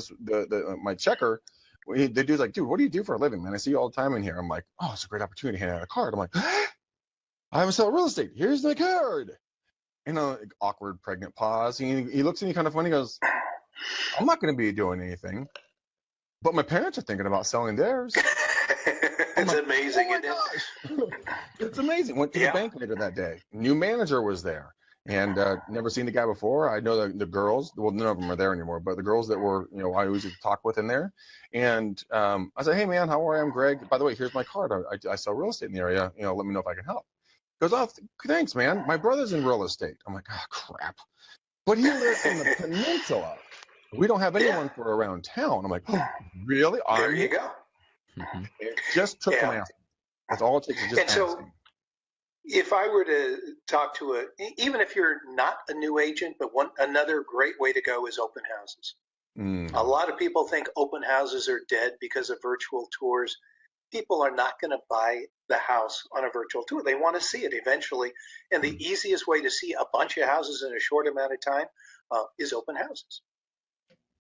my checker, the dude's like, dude, what do you do for a living, man? I see you all the time in here. I'm like, oh, it's a great opportunity to hand out a card. I'm like, I sell real estate. Here's the card. And awkward pregnant pause. He looks at me kind of funny. He goes, I'm not going to be doing anything, but my parents are thinking about selling theirs.
It's like, amazing, isn't it?
It's amazing. Went to the bank later that day. New manager was there, and never seen the guy before. I know the girls. Well, none of them are there anymore, but the girls that were, I always talk with in there. And I said, hey, man, how are you? I'm Greg. By the way, here's my card. I sell real estate in the area. Let me know if I can help. He goes, oh, thanks, man. My brother's in real estate. I'm like, oh, crap. But he lives in the peninsula. We don't have anyone for around town. I'm like, oh, really?
There you go.
It just took some asking. That's all it takes is just asking. So
if I were to talk to even if you're not a new agent, but another great way to go is open houses. A lot of people think open houses are dead because of virtual tours. People are not going to buy the house on a virtual tour. They want to see it eventually. And the easiest way to see a bunch of houses in a short amount of time is open houses.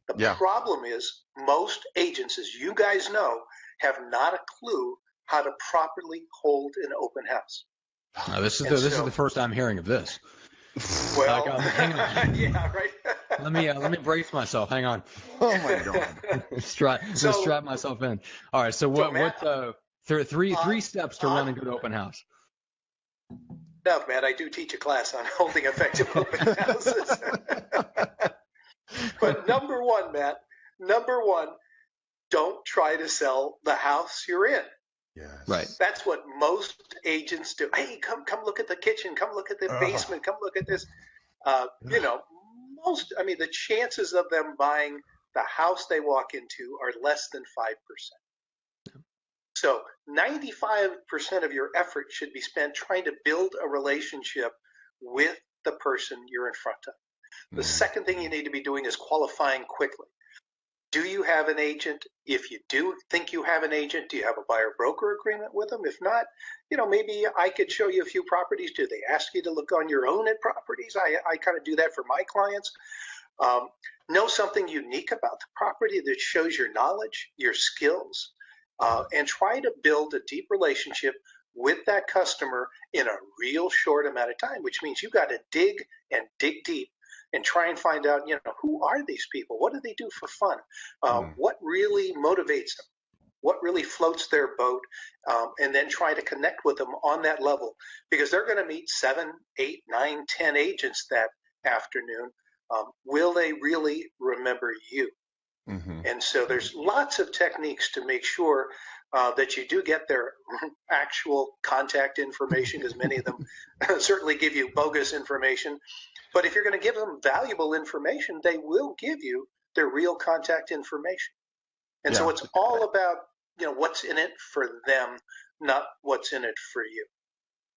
The problem is most agents, as you guys know, have not a clue how to properly hold an open house.
This is the first I'm hearing of this.
Well,
hang on.
yeah, right.
let me brace myself. Hang on.
Oh my God.
strap myself in. All right. So three steps to run a good open house?
No, Matt, I do teach a class on holding effective open houses. But number one, Matt, don't try to sell the house you're in.
Yes.
Right.
That's what most agents do. Hey, come look at the kitchen. Come look at the basement. Come look at this. The chances of them buying the house they walk into are less than 5%. So 95% of your effort should be spent trying to build a relationship with the person you're in front of. The second thing you need to be doing is qualifying quickly. Do you have an agent? If you do think you have an agent, do you have a buyer-broker agreement with them? If not, maybe I could show you a few properties. Do they ask you to look on your own at properties? I kind of do that for my clients. Know something unique about the property that shows your knowledge, your skills, and try to build a deep relationship with that customer in a real short amount of time, which means you got to dig deep and try and find out, who are these people? What do they do for fun? What really motivates them? What really floats their boat? And then try to connect with them on that level, because they're going to meet 7, 8, 9, 10 agents that afternoon. Will they really remember you? And so there's lots of techniques to make sure that you do get their actual contact information, because many of them certainly give you bogus information. But if you're going to give them valuable information, they will give you their real contact information. And so it's all about, what's in it for them, not what's in it for you.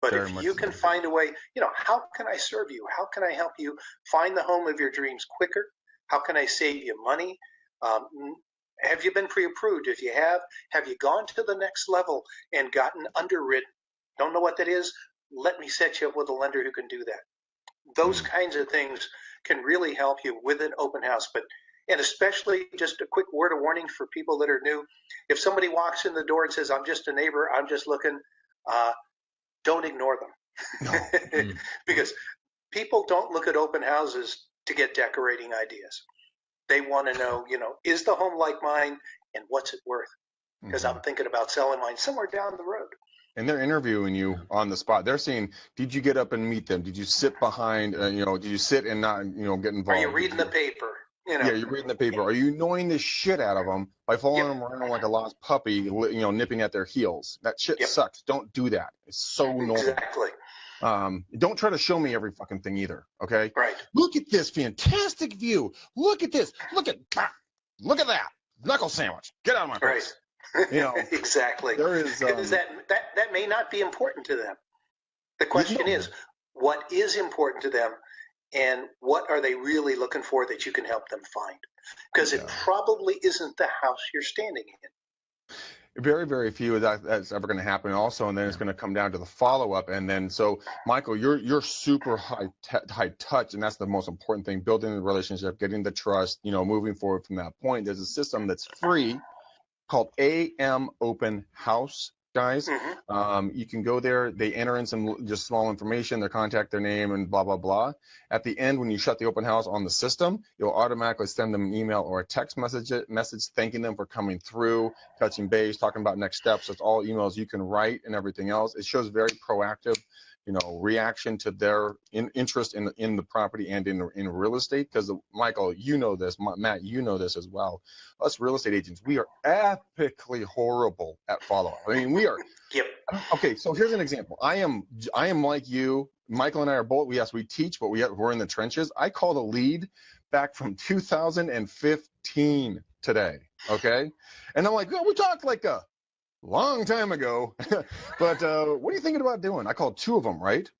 But if you can find a way, how can I serve you? How can I help you find the home of your dreams quicker? How can I save you money? Have you been pre-approved? If you have you gone to the next level and gotten underwritten? Don't know what that is? Let me set you up with a lender who can do that. Those kinds of things can really help you with an open house. And especially, just a quick word of warning for people that are new. If somebody walks in the door and says, I'm just a neighbor, I'm just looking, don't ignore them. No. Because people don't look at open houses to get decorating ideas. They want to know, is the home like mine and what's it worth? Because I'm thinking about selling mine somewhere down the road.
And they're interviewing you on the spot. They're saying, did you get up and meet them? Did you sit behind, did you sit and not, get involved?
Are you reading the paper?
Yeah, you're reading the paper. Are you annoying the shit out of them by following them around like a lost puppy, nipping at their heels? That shit sucks. Don't do that. It's so annoying.
Exactly.
Don't try to show me every fucking thing either. Okay.
Right.
Look at this fantastic view. Look at this. Look at that knuckle sandwich. Get out of my face. Right.
Exactly.
There is
that may not be important to them. The question is, what is important to them, and what are they really looking for that you can help them find? Because it probably isn't the house you're standing in.
Very, very few that's ever going to happen. Also, and then it's going to come down to the follow-up. And then, so Michael, you're super high touch, and that's the most important thing: building the relationship, getting the trust. Moving forward from that point. There's a system that's free called AM Open House, guys. You can go there. They enter in some just small information, their contact, their name, and blah, blah, blah. At the end, when you shut the open house on the system, you'll automatically send them an email or a text message thanking them for coming through, touching base, talking about next steps. It's all emails you can write and everything else. It shows very proactive reaction to their interest in the property and in real estate. Because Michael, this, Matt, this as well. Us real estate agents, we are epically horrible at follow-up. I mean, we are.
Yep.
Okay, so here's an example. I am like you. Michael and I are both. Yes, we teach, but we're in the trenches. I called a lead back from 2015 today. Okay, and I'm like, we talked like a long time ago, but what are you thinking about doing? I called 2 of them, right?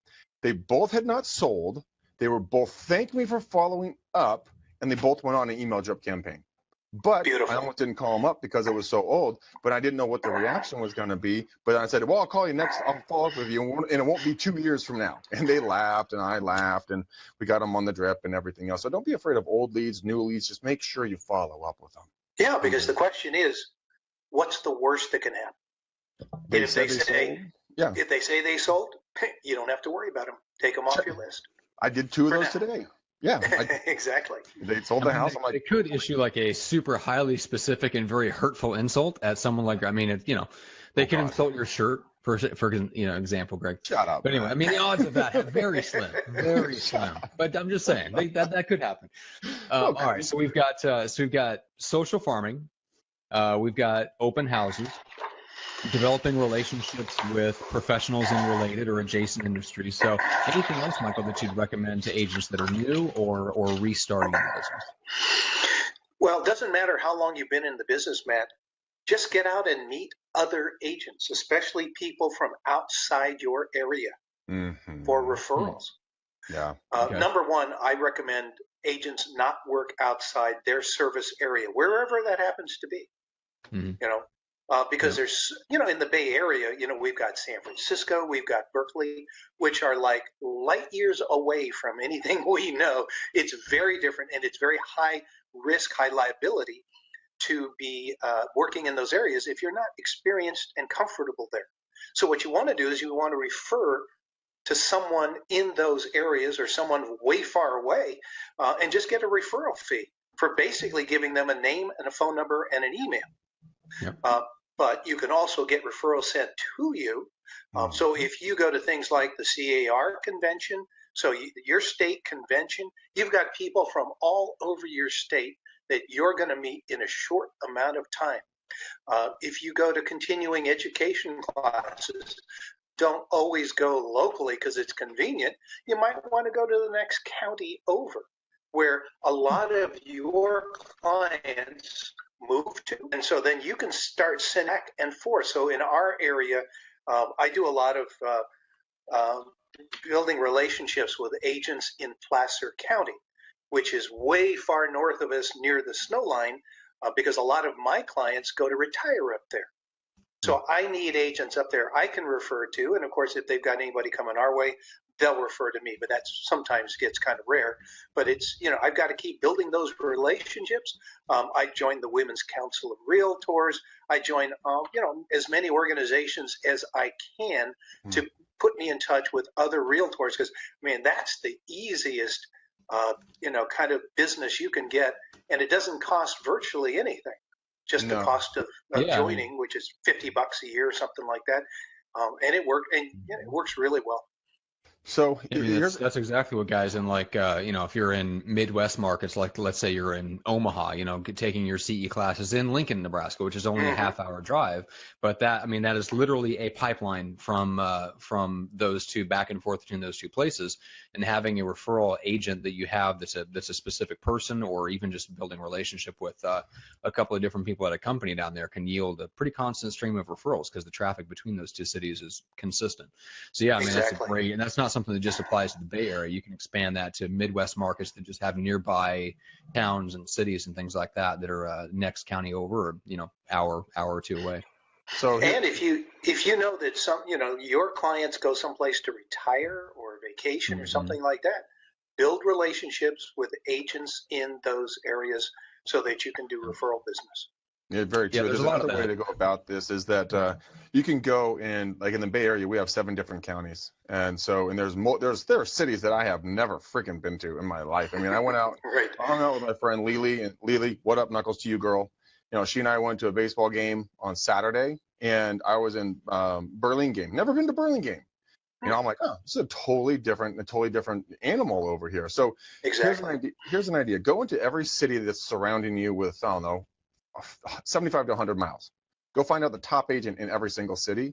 They both had not sold. They were both thanked me for following up, and they both went on an email drip campaign. But
Beautiful.
I almost didn't call them up because it was so old, but I didn't know what the reaction was going to be. But I said, well, I'll call you next. I'll follow up with you, and it won't be 2 years from now. And they laughed, and I laughed, and we got them on the drip and everything else. So don't be afraid of old leads, new leads. Just make sure you follow up with them.
Yeah, because the question is, what's the worst that can happen? And if they say they sold, you don't have to worry about them. Take them off your list.
I did 2 of those today. Yeah,
exactly.
They sold the house. I'm like,
they could issue like a super highly specific and very hurtful insult at someone like, I mean, they can insult your shirt for example, Greg.
Shut up.
But anyway, I mean, the odds of that are very slim, very slim. But I'm just saying that could happen. All right, so we've got social farming, we've got open houses, developing relationships with professionals in related or adjacent industries. So anything else, Michael, that you'd recommend to agents that are new or restarting the business?
Well, it doesn't matter how long you've been in the business, Matt. Just get out and meet other agents, especially people from outside your area for referrals.
Yeah.
Number one, I recommend agents not work outside their service area, wherever that happens to be. Because there's, in the Bay Area, we've got San Francisco, we've got Berkeley, which are like light years away from anything we know. It's very different, and it's very high risk, high liability to be working in those areas if you're not experienced and comfortable there. So what you want to do is you want to refer to someone in those areas or someone way far away and just get a referral fee for basically giving them a name and a phone number and an email.
Yep.
But you can also get referrals sent to you. So if you go to things like the CAR convention, so your state convention, you've got people from all over your state that you're going to meet in a short amount of time. If you go to continuing education classes, don't always go locally because it's convenient. You might want to go to the next county over, where a lot of your clients move to. And so then you can start sending back and forth. So in our area, I do a lot of building relationships with agents in Placer County, which is way far north of us near the snow line, because a lot of my clients go to retire up there. So I need agents up there I can refer to. And of course, if they've got anybody coming our way, they'll refer to me, but that sometimes gets kind of rare. But it's, I've got to keep building those relationships. I joined the Women's Council of Realtors. I join, as many organizations as I can to put me in touch with other realtors, because, that's the easiest, kind of business you can get. And it doesn't cost virtually anything. Just the cost of joining, which is $50 a year or something like that. And it works really well.
So
that's exactly what guys in if you're in Midwest markets, like let's say you're in Omaha, taking your CE classes in Lincoln, Nebraska, which is only a half-hour drive, but that is literally a pipeline from those two back and forth between those two places, and having a referral agent that you have that's a specific person, or even just building a relationship with a couple of different people at a company down there can yield a pretty constant stream of referrals because the traffic between those two cities is consistent. So that's great, and that's not something that just applies to the Bay Area. You can expand that to Midwest markets that just have nearby towns and cities and things like that are next county over, or hour or two away.
So, and if you know that your clients go someplace to retire or vacation or something like that, build relationships with agents in those areas so that you can do referral business.
Yeah, very true. There's another way to go about this is that you can go in, like in the Bay Area, we have 7 different counties, and there are cities that I have never freaking been to in my life. I went out, I hung out with my friend Lily, and Lily, what up, Knuckles to you, girl? She and I went to a baseball game on Saturday, and I was in Burlingame. Never been to Burlingame. I'm like, oh, this is a totally different animal over here. So here's an idea. Go into every city that's surrounding you with, I don't know, 75 to 100 miles. Go find out the top agent in every single city.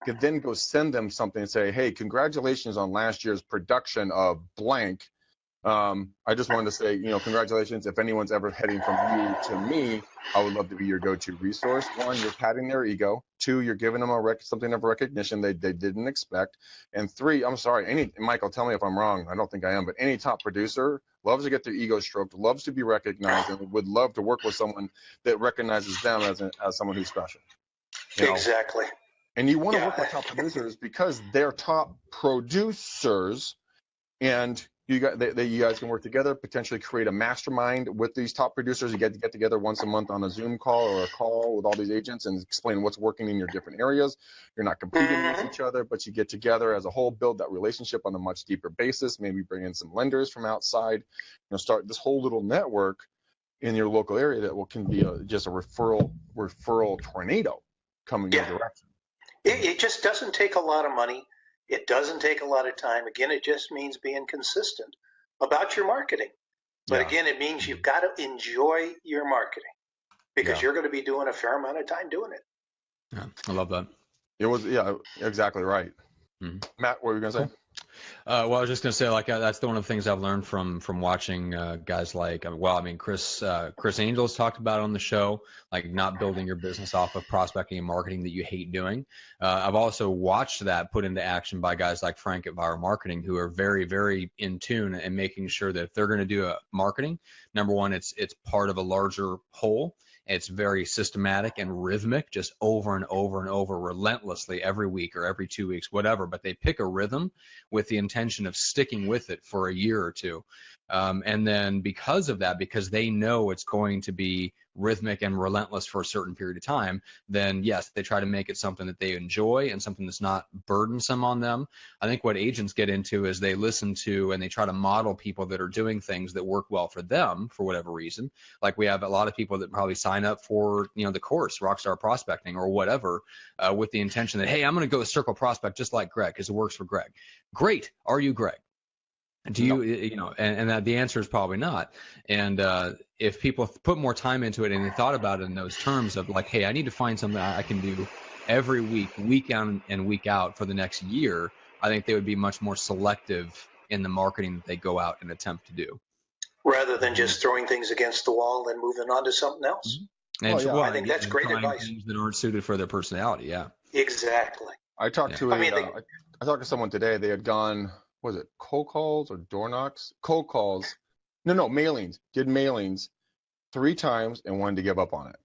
You can then go send them something and say, hey, congratulations on last year's production of blank. I just wanted to say, congratulations. If anyone's ever heading from you to me, I would love to be your go-to resource. One, you're patting their ego. Two, you're giving them something of recognition they didn't expect. And three, I'm sorry, Michael, tell me if I'm wrong. I don't think I am, but any top producer loves to get their ego stroked, loves to be recognized, and would love to work with someone that recognizes them as someone who's special.
Exactly.
And you want to work with top producers because they're top producers, and you guys can work together, potentially create a mastermind with these top producers. You get together once a month on a Zoom call or a call with all these agents and explain what's working in your different areas. You're not competing against each other, but you get together as a whole, build that relationship on a much deeper basis. Maybe bring in some lenders from outside. Start this whole little network in your local area that can be just a referral tornado coming your direction.
It just doesn't take a lot of money. It doesn't take a lot of time. Again, it just means being consistent about your marketing. But again, it means you've got to enjoy your marketing because you're going to be doing a fair amount of time doing it.
Yeah, I love that.
It was, exactly right.
Mm-hmm.
Matt, what were you going to say?
Well, I was just going to say, that's one of the things I've learned from watching guys like, Chris Angels talked about on the show, like not building your business off of prospecting and marketing that you hate doing. I've also watched that put into action by guys like Frank at Viral Marketing, who are very, very in tune and making sure that if they're going to do a marketing, number one, it's part of a larger whole. It's very systematic and rhythmic, just over and over and over, relentlessly every week or every 2 weeks, whatever. But they pick a rhythm with the intention of sticking with it for a year or two. And then because of that, because they know it's going to be rhythmic and relentless for a certain period of time, then yes, they try to make it something that they enjoy and something that's not burdensome on them. I think what agents get into is they listen to and they try to model people that are doing things that work well for them for whatever reason. Like we have a lot of people that probably sign up for, the course, Rockstar Prospecting or whatever, with the intention that, hey, I'm going to go circle prospect just like Greg because it works for Greg. Great. Are you Greg? Do you, and that the answer is probably not. And if people put more time into it and they thought about it in those terms of like, hey, I need to find something I can do every week, week in and week out for the next year, I think they would be much more selective in the marketing that they go out and attempt to do.
Rather than just throwing things against the wall and moving on to something else.
And
I think that's great advice.
Things that aren't suited for their personality, yeah.
Exactly.
I talked to I talked to someone today. They had gone, was it cold calls or door knocks? Cold calls. No, mailings. Did mailings 3 times and wanted to give up on it.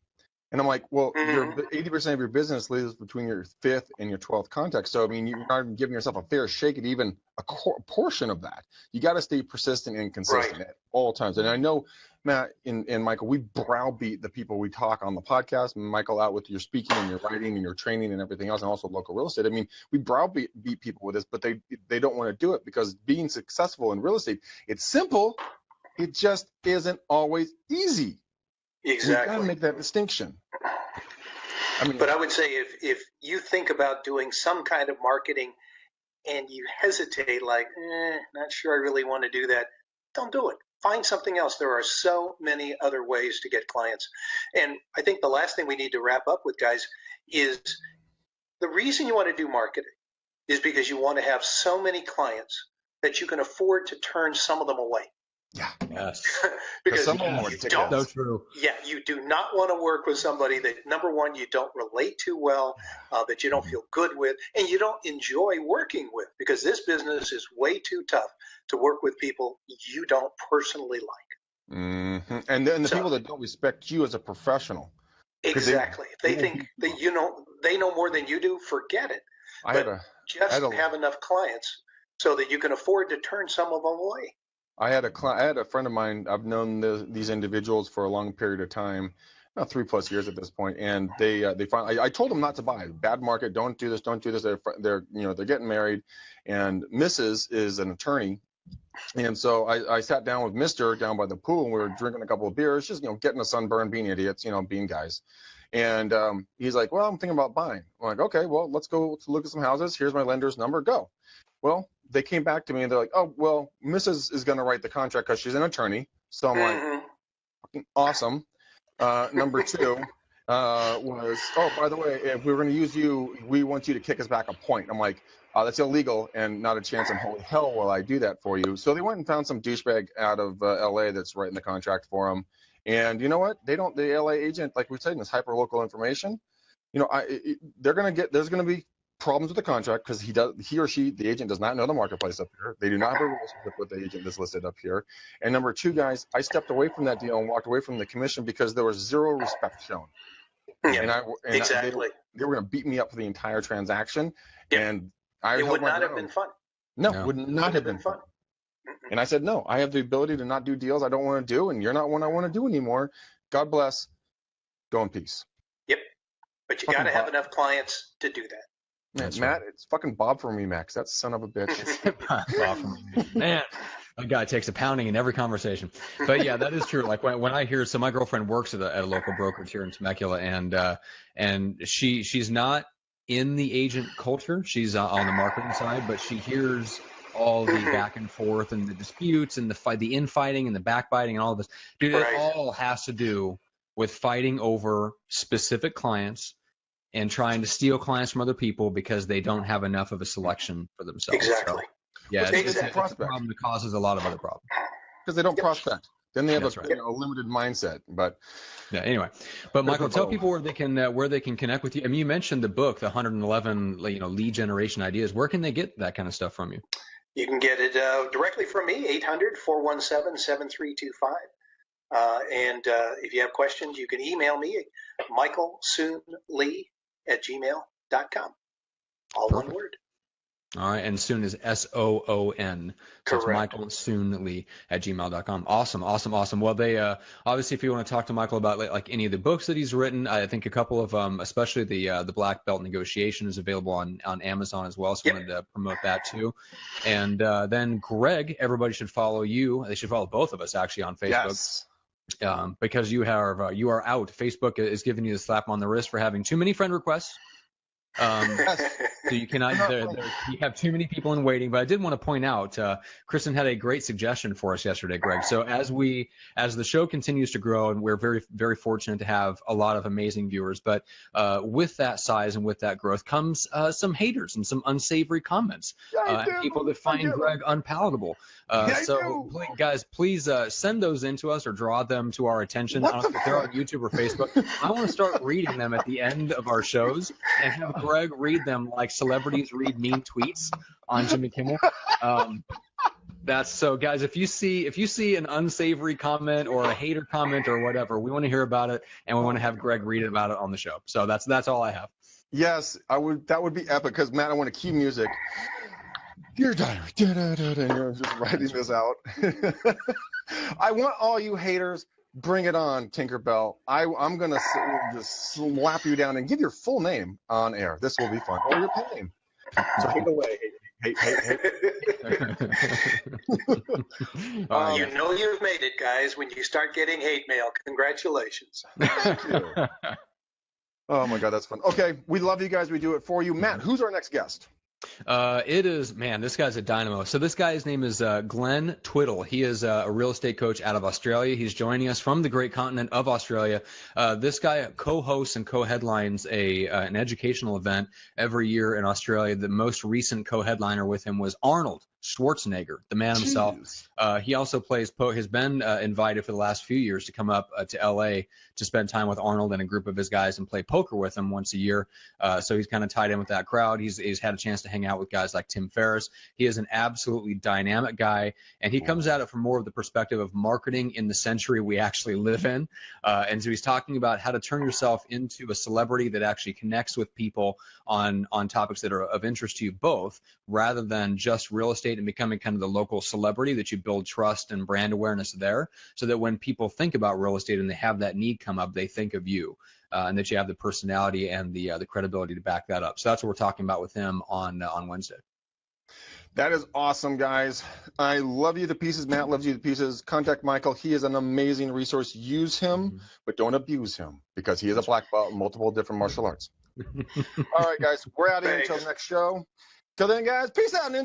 And I'm like, well, 80% of your business lives between your 5th and your 12th contact. So, you're not even giving yourself a fair shake at even a portion of that. You got to stay persistent and consistent at all times. And I know, Matt and Michael, we browbeat the people we talk on the podcast. Michael, out with your speaking and your writing and your training and everything else, and also local real estate. We browbeat people with this, but they don't want to do it because being successful in real estate, it's simple. It just isn't always easy.
Exactly.
You got to make that distinction.
But I would say if you think about doing some kind of marketing and you hesitate, like, not sure I really want to do that, don't do it. Find something else. There are so many other ways to get clients. And I think the last thing we need to wrap up with, guys, is the reason you want to do marketing is because you want to have so many clients that you can afford to turn some of them away.
Yeah.
Yes.
Because
some of them
you don't.
So true.
Yeah, you do not want to work with somebody that, number one, you don't relate to well, that you don't feel good with, and you don't enjoy working with, because this business is way too tough to work with people you don't personally like.
Mm-hmm. And then the people that don't respect you as a professional.
Exactly. They think that they know more than you do. Forget it. Have enough clients so that you can afford to turn some of them away.
I had a friend of mine. I've known these individuals for a long period of time, 3+ years at this point, and they finally. I told them not to buy. Bad market. Don't do this. Don't do this. They're getting married, and Mrs. is an attorney, and so I sat down with Mr. down by the pool, and we were drinking a couple of beers, just getting a sunburn, being idiots, being guys. And he's like, well, I'm thinking about buying. I'm like, okay, well, let's go look at some houses. Here's my lender's number. Go. Well, they came back to me and they're like, oh, well, Mrs. is going to write the contract because she's an attorney. So I'm like, awesome. Number 2, was, oh, by the way, if we were going to use you, we want you to kick us back a point. I'm like, that's illegal and not a chance in holy hell will I do that for you. So they went and found some douchebag out of LA that's writing the contract for them. And you know what? They don't, the LA agent, like we said, in this hyper local information, you know, there's going to be problems with the contract because he or she, the agent, does not know the marketplace up here. They do not have a relationship with the agent that's listed up here. And number two, guys, I stepped away from that deal and walked away from the commission because there was zero respect shown.
Yeah, exactly.
They were going to beat me up for the entire transaction, and
it would not have been fun.
No, would not have been fun. And I said, no, I have the ability to not do deals I don't want to do, and you're not one I want to do anymore. God bless. Go in peace.
Yep. But you got to have enough clients to do that.
Man, Matt, it's fucking Bob for me, Max. That son of a bitch.
Bob for me. Man, that guy takes a pounding in every conversation. But yeah, that is true. Like when I hear, so my girlfriend works at a local brokerage here in Temecula, and she's not in the agent culture. She's on the marketing side, but she hears all the back and forth and the disputes and the infighting and the backbiting and all of this. Dude, it all has to do with fighting over specific clients and trying to steal clients from other people because they don't have enough of a selection for themselves.
Exactly.
So, yeah, it's a problem that causes a lot of other problems.
Because they don't prospect. Then they have a limited mindset. But
yeah, anyway. But Michael, tell people where they can connect with you. I mean, you mentioned the book, the 111 lead generation ideas. Where can they get that kind of stuff from you?
You can get it directly from me, 800-417-7325. And if you have questions, you can email me, michaelsoonlee@gmail.com. All
Perfect.
one word.
All right, and Soon is SOON. So it's michaelsoonlee@gmail.com. Awesome. Well, they obviously, if you want to talk to Michael about like any of the books that he's written, I think a couple of especially the Black Belt Negotiation is available on Amazon as well. So I wanted to promote that too. And then Greg, everybody should follow you. They should follow both of us actually on Facebook.
Yes.
Because you are out. Facebook is giving you the slap on the wrist for having too many friend requests. So you cannot. You have too many people in waiting. But I did want to point out, Kristen had a great suggestion for us yesterday, Greg. So as the show continues to grow, and we're very, very fortunate to have a lot of amazing viewers, but with that size and with that growth comes some haters and some unsavory comments, and people that find Greg unpalatable. So please send those in to us or draw them to our attention. If they're on YouTube or Facebook, I want to start reading them at the end of our shows and have Greg read them like celebrities read mean tweets on Jimmy Kimmel. That's so, guys. If you see an unsavory comment or a hater comment or whatever, we want to hear about it, and we want to have Greg read about it on the show. So that's all I have.
Yes, I would. That would be epic because Matt, I want to key music. Dear diary, and you're just writing this out. I want all you haters. Bring it on, Tinkerbell. I'm going to just slap you down and give your full name on air. This will be fun. Or your pen name. So hate away. Hate.
You know you've made it, guys, when you start getting hate mail. Congratulations.
Thank you. Oh, my God, that's fun. Okay, we love you guys. We do it for you. Matt, who's our next guest?
It is, man, this guy's a dynamo. So this guy's name is Glenn Twiddle. He is a real estate coach out of Australia. He's joining us from the great continent of Australia. This guy co-hosts and co-headlines an educational event every year in Australia. The most recent co-headliner with him was Arnold Schwarzenegger, the man himself. He also has been invited for the last few years to come up to LA to spend time with Arnold and a group of his guys and play poker with him once a year. So he's kind of tied in with that crowd. He's had a chance to hang out with guys like Tim Ferriss. He is an absolutely dynamic guy, and he comes at it from more of the perspective of marketing in the century we actually live in. And so he's talking about how to turn yourself into a celebrity that actually connects with people on topics that are of interest to you both, rather than just real estate and becoming kind of the local celebrity that you build trust and brand awareness there, so that when people think about real estate and they have that need come up, they think of you, and that you have the personality and the credibility to back that up. So that's what we're talking about with him on Wednesday.
That is awesome, guys. I love you to pieces. Matt loves you to pieces. Contact Michael. He is an amazing resource. Use him, but don't abuse him, because he is a black belt in multiple different martial arts. All right, guys. We're out of here until the next show. Till then, guys. Peace out, Ninja.